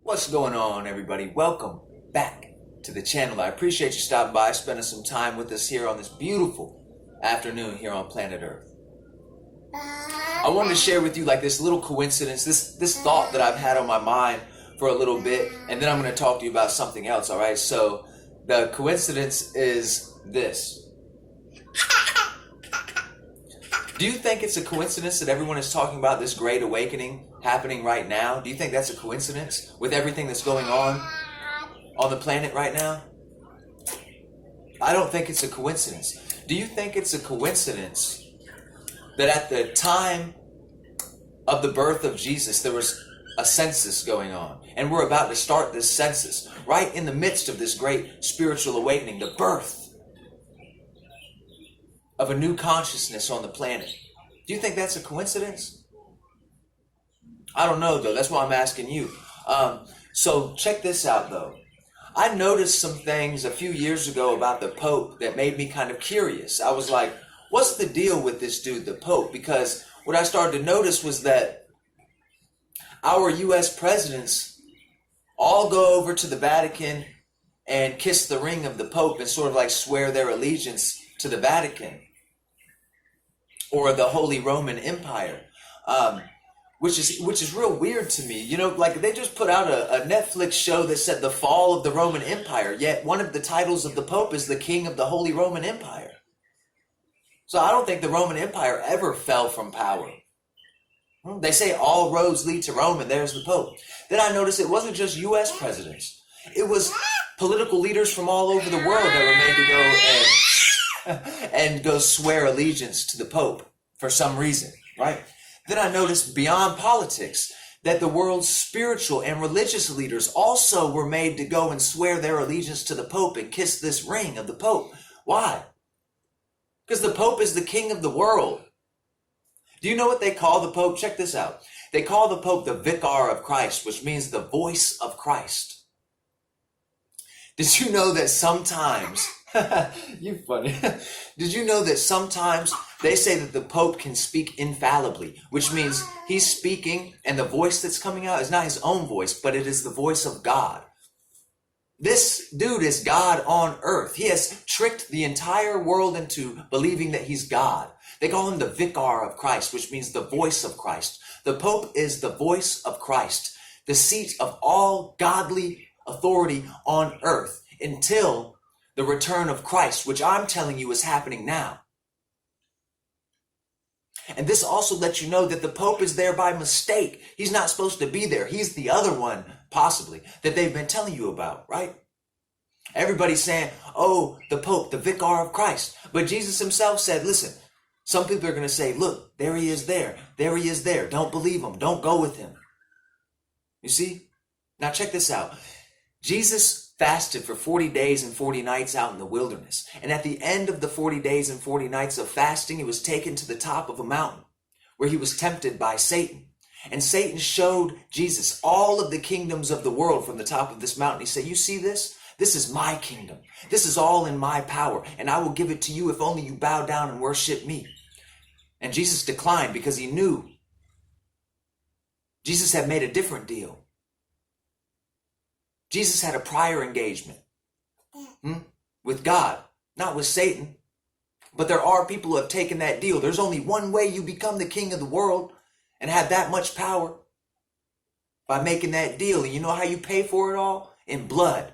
What's going on, everybody? Welcome back to the channel. I appreciate you stopping by, spending some time with us here on this beautiful afternoon here on planet Earth. I wanted to share with you like this little coincidence, this thought that I've had on my mind for a little bit, and then I'm going to talk to you about something else, all right? So the coincidence is this. Do you think it's a coincidence that everyone is talking about this great awakening happening right now? Do you think that's a coincidence with everything that's going on the planet right now? I don't think it's a coincidence. Do you think it's a coincidence that at the time of the birth of Jesus, there was a census going on, and we're about to start this census right in the midst of this great spiritual awakening, the birth of a new consciousness on the planet? Do you think that's a coincidence? I don't know, though. That's why I'm asking you. So check this out, though. I noticed some things a few years ago about the Pope that made me kind of curious. I was like, what's the deal with this dude, the Pope? Because what I started to notice was that our U.S. presidents all go over to the Vatican and kiss the ring of the Pope and sort of like swear their allegiance to the Vatican or the Holy Roman Empire, which is real weird to me. You know, like they just put out a Netflix show that said the fall of the Roman Empire, yet one of the titles of the Pope is the King of the Holy Roman Empire. So I don't think the Roman Empire ever fell from power. They say all roads lead to Rome, and there's the Pope. Then I noticed it wasn't just U.S. presidents. It was political leaders from all over the world that were made to go and go swear allegiance to the Pope for some reason, right? Then I noticed beyond politics that the world's spiritual and religious leaders also were made to go and swear their allegiance to the Pope and kiss this ring of the Pope. Why? Because the Pope is the king of the world. Do you know what they call the Pope? Check this out. They call the Pope the Vicar of Christ, which means the voice of Christ. Did you know that sometimes, you funny, did you know that sometimes they say that the Pope can speak infallibly, which means he's speaking and the voice that's coming out is not his own voice, but it is the voice of God. This dude is God on earth. He has tricked the entire world into believing that he's God. They call him the Vicar of Christ, which means the voice of Christ. The Pope is the voice of Christ, the seat of all godly authority on earth until the return of Christ, which I'm telling you is happening now. And this also lets you know that the Pope is there by mistake. He's not supposed to be there. He's the other one, possibly, that they've been telling you about, right? Everybody's saying, oh, the Pope, the Vicar of Christ. But Jesus himself said, listen, some people are going to say, look, there he is there. There he is there. Don't believe him. Don't go with him. You see? Now check this out. Jesus fasted for 40 days and 40 nights out in the wilderness. And at the end of the 40 days and 40 nights of fasting, he was taken to the top of a mountain where he was tempted by Satan. And Satan showed Jesus all of the kingdoms of the world from the top of this mountain. He said, you see this? This is my kingdom. This is all in my power. And I will give it to you if only you bow down and worship me. And Jesus declined because he knew Jesus had made a different deal. Jesus had a prior engagement with God, not with Satan. But there are people who have taken that deal. There's only one way you become the king of the world and have that much power, by making that deal. And you know how you pay for it all? In blood.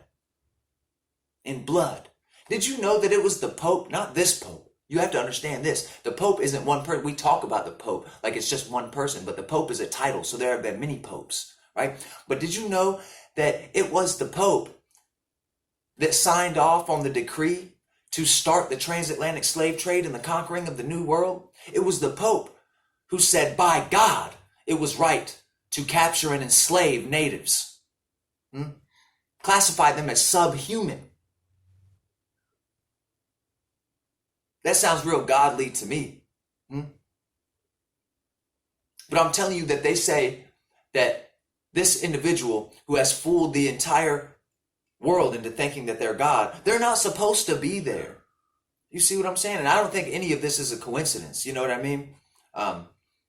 In blood. Did you know that it was the Pope, not this Pope? You have to understand this. The Pope isn't one person. We talk about the Pope like it's just one person, but the Pope is a title. So there have been many popes, right? But did you know that it was the Pope that signed off on the decree to start the transatlantic slave trade and the conquering of the New World? It was the Pope who said, by God, it was right to capture and enslave natives. Classified them as subhuman. That sounds real godly to me. But I'm telling you that they say that this individual who has fooled the entire world into thinking that they're God, they're not supposed to be there. You see what I'm saying? And I don't think any of this is a coincidence. You know what I mean?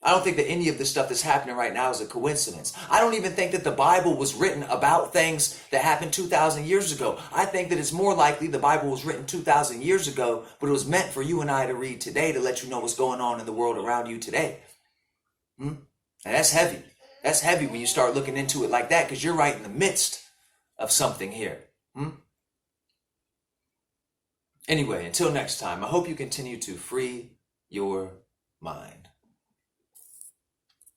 I don't think that any of the stuff that's happening right now is a coincidence. I don't even think that the Bible was written about things that happened 2,000 years ago. I think that it's more likely the Bible was written 2,000 years ago, but it was meant for you and I to read today to let you know what's going on in the world around you today. And that's heavy. That's heavy when you start looking into it like that, because you're right in the midst of something here. Anyway, until next time, I hope you continue to free your mind.